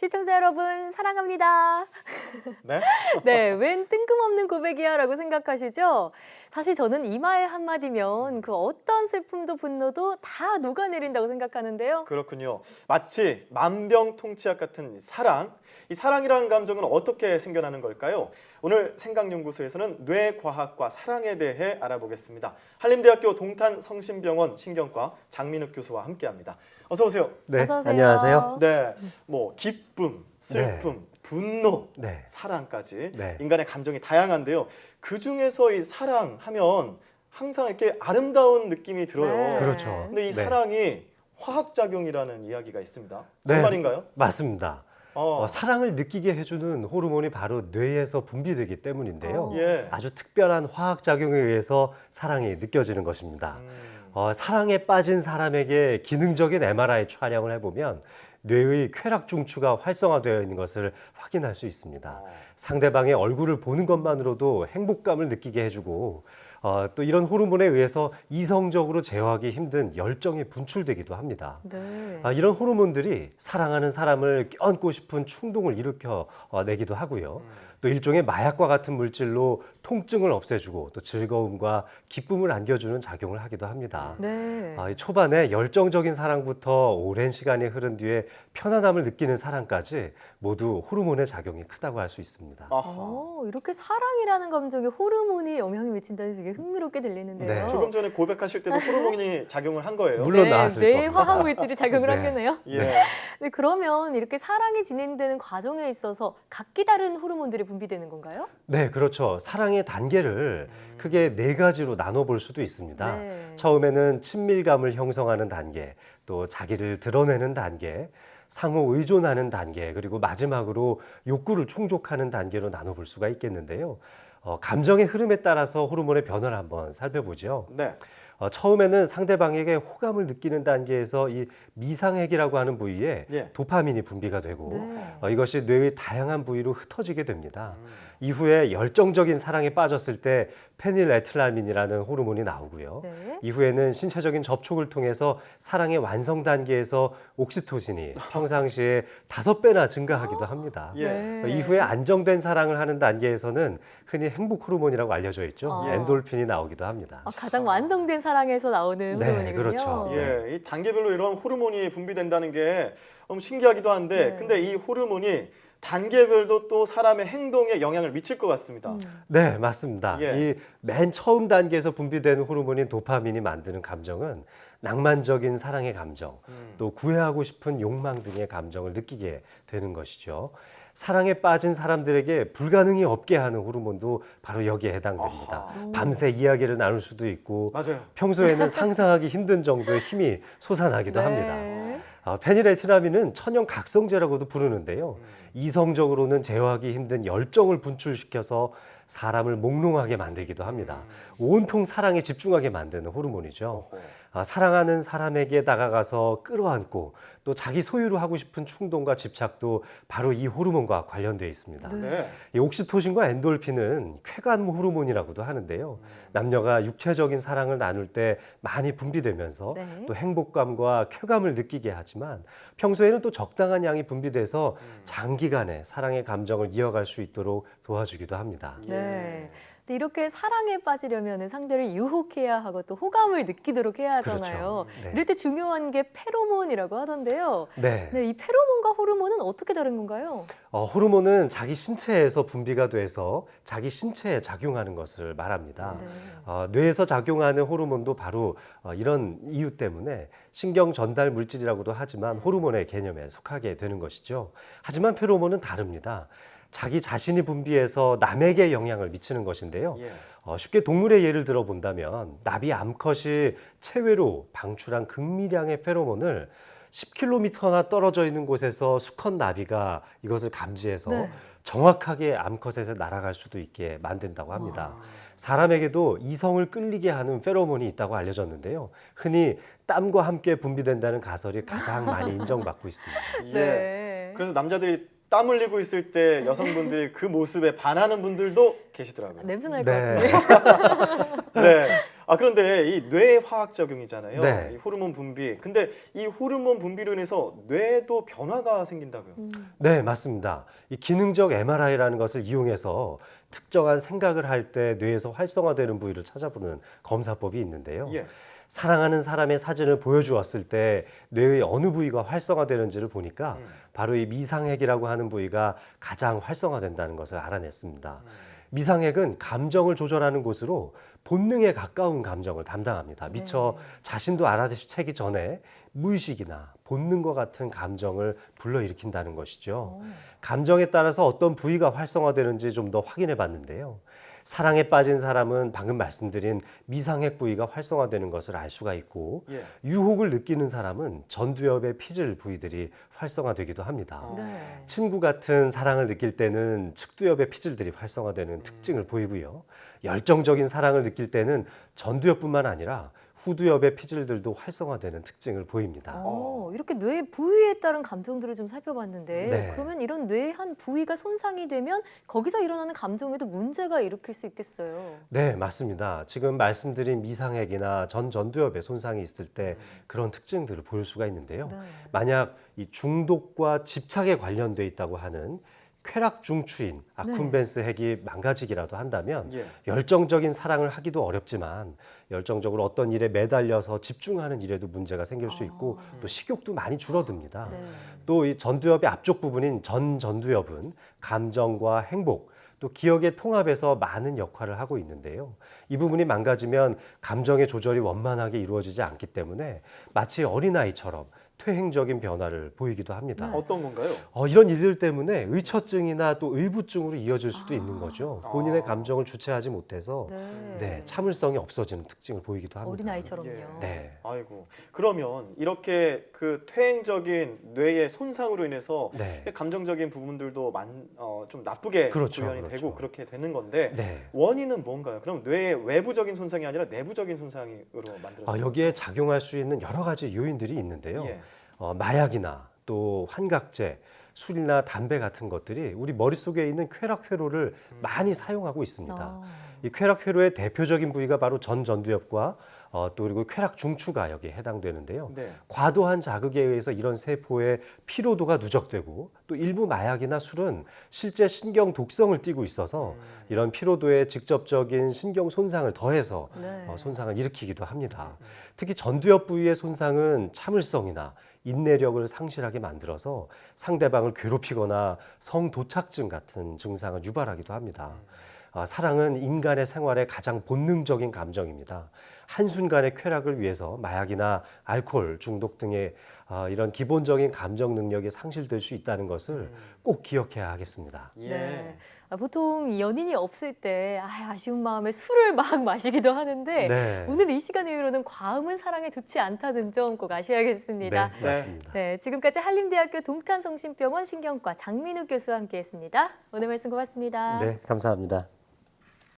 시청자 여러분 사랑합니다. 네? 네, 웬 뜬금없는 고백이야 라고 생각하시죠? 사실 저는 이 말 한마디면 그 어떤 슬픔도 분노도 다 녹아내린다고 생각하는데요. 그렇군요. 마치 만병통치약 같은 사랑. 이 사랑이라는 감정은 어떻게 생겨나는 걸까요? 오늘 생각연구소에서는 뇌과학과 사랑에 대해 알아보겠습니다. 한림대학교 동탄성심병원 신경과 장민욱 교수와 함께합니다. 어서 오세요. 네, 어서 오세요. 안녕하세요. 네, 뭐 기쁨, 슬픔, 분노, 네. 사랑까지 네. 인간의 감정이 다양한데요. 그 중에서 이 사랑하면 항상 이렇게 아름다운 느낌이 들어요. 네. 그렇죠. 근데 이 네. 사랑이 화학작용이라는 이야기가 있습니다. 네. 정말인가요? 맞습니다. 사랑을 느끼게 해주는 호르몬이 바로 뇌에서 분비되기 때문인데요. 예. 아주 특별한 화학작용에 의해서 사랑이 느껴지는 것입니다. 사랑에 빠진 사람에게 기능적인 MRI 촬영을 해보면 뇌의 쾌락 중추가 활성화되어 있는 것을 확인할 수 있습니다. 상대방의 얼굴을 보는 것만으로도 행복감을 느끼게 해주고 또 이런 호르몬에 의해서 이성적으로 제어하기 힘든 열정이 분출되기도 합니다. 네. 이런 호르몬들이 사랑하는 사람을 껴안고 싶은 충동을 일으켜 내기도 하고요. 또 일종의 마약과 같은 물질로 통증을 없애주고 또 즐거움과 기쁨을 안겨주는 작용을 하기도 합니다. 네. 이 초반에 열정적인 사랑부터 오랜 시간이 흐른 뒤에 편안함을 느끼는 사랑까지 모두 호르몬의 작용이 크다고 할 수 있습니다. 아하. 이렇게 사랑이라는 감정에 호르몬이 영향을 미친다니 되게 흥미롭게 들리는데요. 네. 조금 전에 고백하실 때도 호르몬이 작용을 한 거예요. 물론 나왔을 뇌 겁니다. 화학 물질이 작용을 한 네. 거네요. 예. 네, 그러면 이렇게 사랑이 진행되는 과정에 있어서 각기 다른 호르몬들이 분비되는 건가요? 네, 그렇죠. 사랑의 단계를 크게 네 가지로 나눠볼 수도 있습니다. 네. 처음에는 친밀감을 형성하는 단계, 또 자기를 드러내는 단계, 상호 의존하는 단계, 그리고 마지막으로 욕구를 충족하는 단계로 나눠볼 수가 있겠는데요. 감정의 흐름에 따라서 호르몬의 변화를 한번 살펴보죠. 네. 처음에는 상대방에게 호감을 느끼는 단계에서 이 미상핵이라고 하는 부위에 예. 도파민이 분비가 되고 네. 이것이 뇌의 다양한 부위로 흩어지게 됩니다. 이후에 열정적인 사랑에 빠졌을 때 페닐에틸라민이라는 호르몬이 나오고요. 네. 이후에는 신체적인 접촉을 통해서 사랑의 완성 단계에서 옥시토신이 평상시에 5배나 증가하기도 합니다. 예. 네. 이후에 안정된 사랑을 하는 단계에서는 흔히 행복 호르몬이라고 알려져 있죠. 아. 엔돌핀이 나오기도 합니다. 가장 완성된 사랑에서 나오는 네, 호르몬이군요. 그렇죠. 예. 이 단계별로 이런 호르몬이 분비된다는 게 너무 신기하기도 한데 네. 근데 이 호르몬이 단계별도 또 사람의 행동에 영향을 미칠 것 같습니다. 네, 맞습니다. 예. 이 맨 처음 단계에서 분비되는 호르몬인 도파민이 만드는 감정은 낭만적인 사랑의 감정, 또 구애하고 싶은 욕망 등의 감정을 느끼게 되는 것이죠. 사랑에 빠진 사람들에게 불가능이 없게 하는 호르몬도 바로 여기에 해당됩니다. 아하. 밤새 이야기를 나눌 수도 있고 맞아요. 평소에는 상상하기 힘든 정도의 힘이 솟아나기도 네. 합니다. 페닐에틸라민은 천연 각성제라고도 부르는데요. 이성적으로는 제어하기 힘든 열정을 분출시켜서 사람을 몽롱하게 만들기도 합니다. 온통 사랑에 집중하게 만드는 호르몬이죠. 어허. 사랑하는 사람에게 다가가서 끌어안고 또 자기 소유로 하고 싶은 충동과 집착도 바로 이 호르몬과 관련되어 있습니다. 네. 이 옥시토신과 엔돌핀은 쾌감 호르몬이라고도 하는데요. 남녀가 육체적인 사랑을 나눌 때 많이 분비되면서 네. 또 행복감과 쾌감을 느끼게 하지만 평소에는 또 적당한 양이 분비돼서 장기간의 사랑의 감정을 이어갈 수 있도록 도와주기도 합니다. 네. 근데 이렇게 사랑에 빠지려면 상대를 유혹해야 하고 또 호감을 느끼도록 해야 하잖아요. 그렇죠. 네. 이럴 때 중요한 게 페로몬이라고 하던데요. 네. 네, 이 페로몬과 호르몬은 어떻게 다른 건가요? 호르몬은 자기 신체에서 분비가 돼서 자기 신체에 작용하는 것을 말합니다. 네. 뇌에서 작용하는 호르몬도 바로 이런 이유 때문에 신경 전달 물질이라고도 하지만 호르몬의 개념에 속하게 되는 것이죠. 하지만 페로몬은 다릅니다. 자기 자신이 분비해서 남에게 영향을 미치는 것인데요. 예. 쉽게 동물의 예를 들어 본다면 나비 암컷이 체외로 방출한 극미량의 페로몬을 10km나 떨어져 있는 곳에서 수컷 나비가 이것을 감지해서 네. 정확하게 암컷에서 날아갈 수도 있게 만든다고 합니다. 사람에게도 이성을 끌리게 하는 페로몬이 있다고 알려졌는데요. 흔히 땀과 함께 분비된다는 가설이 가장 많이 인정받고 있습니다. 예. 네. 그래서 남자들이 땀 흘리고 있을 때 여성분들이 그 모습에 반하는 분들도 계시더라고요. 냄새 날 것 네. 같은데. 네. 그런데 이 뇌화학 작용이잖아요. 네. 이 호르몬 분비. 근데 이 호르몬 분비로 인해서 뇌도 변화가 생긴다고요. 네, 맞습니다. 이 기능적 MRI라는 것을 이용해서 특정한 생각을 할 때 뇌에서 활성화되는 부위를 찾아보는 검사법이 있는데요. 예. 사랑하는 사람의 사진을 보여주었을 때 뇌의 어느 부위가 활성화되는지를 보니까 바로 이 미상핵이라고 하는 부위가 가장 활성화된다는 것을 알아냈습니다. 미상핵은 감정을 조절하는 곳으로 본능에 가까운 감정을 담당합니다. 미처 자신도 알아채기 전에 무의식이나 본능과 같은 감정을 불러일으킨다는 것이죠. 감정에 따라서 어떤 부위가 활성화되는지 좀 더 확인해 봤는데요. 사랑에 빠진 사람은 방금 말씀드린 미상핵 부위가 활성화되는 것을 알 수가 있고 예. 유혹을 느끼는 사람은 전두엽의 피질 부위들이 활성화되기도 합니다. 네. 친구 같은 사랑을 느낄 때는 측두엽의 피질들이 활성화되는 특징을 보이고요. 열정적인 사랑을 느낄 때는 전두엽뿐만 아니라 후두엽의 피질들도 활성화되는 특징을 보입니다. 이렇게 뇌 부위에 따른 감정들을 좀 살펴봤는데 네. 그러면 이런 뇌 한 부위가 손상이 되면 거기서 일어나는 감정에도 문제가 일으킬 수 있겠어요. 네, 맞습니다. 지금 말씀드린 미상핵이나 전두엽에 손상이 있을 때 그런 특징들을 보일 수가 있는데요. 네. 만약 이 중독과 집착에 관련돼 있다고 하는 쾌락 중추인 아쿤벤스 핵이 망가지기라도 한다면 예. 열정적인 사랑을 하기도 어렵지만 열정적으로 어떤 일에 매달려서 집중하는 일에도 문제가 생길 수 있고 또 식욕도 많이 줄어듭니다. 네. 또 이 전두엽의 앞쪽 부분인 전두엽은 감정과 행복 또 기억의 통합에서 많은 역할을 하고 있는데요. 이 부분이 망가지면 감정의 조절이 원만하게 이루어지지 않기 때문에 마치 어린아이처럼 퇴행적인 변화를 보이기도 합니다. 어떤 건가요? 이런 일들 때문에 의처증이나 또 의부증으로 이어질 수도 있는 거죠. 본인의 감정을 주체하지 못해서 네, 참을성이 없어지는 특징을 보이기도 합니다. 어린아이처럼요. 예. 네. 아이고. 그러면 이렇게 그 퇴행적인 뇌의 손상으로 인해서 네. 감정적인 부분들도 좀 나쁘게 그렇죠, 구현이 그렇죠. 되고 그렇게 되는 건데 네. 원인은 뭔가요? 그럼 뇌의 외부적인 손상이 아니라 내부적인 손상으로 만들어져요? 여기에 작용할 수 있는 여러 가지 요인들이 있는데요. 예. 마약이나 또 환각제, 술이나 담배 같은 것들이 우리 머릿속에 있는 쾌락회로를 많이 사용하고 있습니다. 이 쾌락회로의 대표적인 부위가 바로 전두엽과 또 그리고 쾌락 중추가 여기에 해당되는데요. 네. 과도한 자극에 의해서 이런 세포의 피로도가 누적되고 또 일부 마약이나 술은 실제 신경 독성을 띠고 있어서 이런 피로도에 직접적인 신경 손상을 더해서 네. 손상을 일으키기도 합니다. 특히 전두엽 부위의 손상은 참을성이나 인내력을 상실하게 만들어서 상대방을 괴롭히거나 성도착증 같은 증상을 유발하기도 합니다. 사랑은 인간의 생활의 가장 본능적인 감정입니다. 한순간의 쾌락을 위해서 마약이나 알코올 중독 등의 이런 기본적인 감정 능력이 상실될 수 있다는 것을 꼭 기억해야 하겠습니다. 예. 네. 보통 연인이 없을 때 아쉬운 마음에 술을 막 마시기도 하는데 네. 오늘 이 시간의 이유로는 과음은 사랑에 좋지 않다는 점 꼭 아셔야겠습니다. 네, 맞습니다. 네, 지금까지 한림대학교 동탄성심병원 신경과 장민욱 교수와 함께했습니다. 오늘 말씀 고맙습니다. 네, 감사합니다.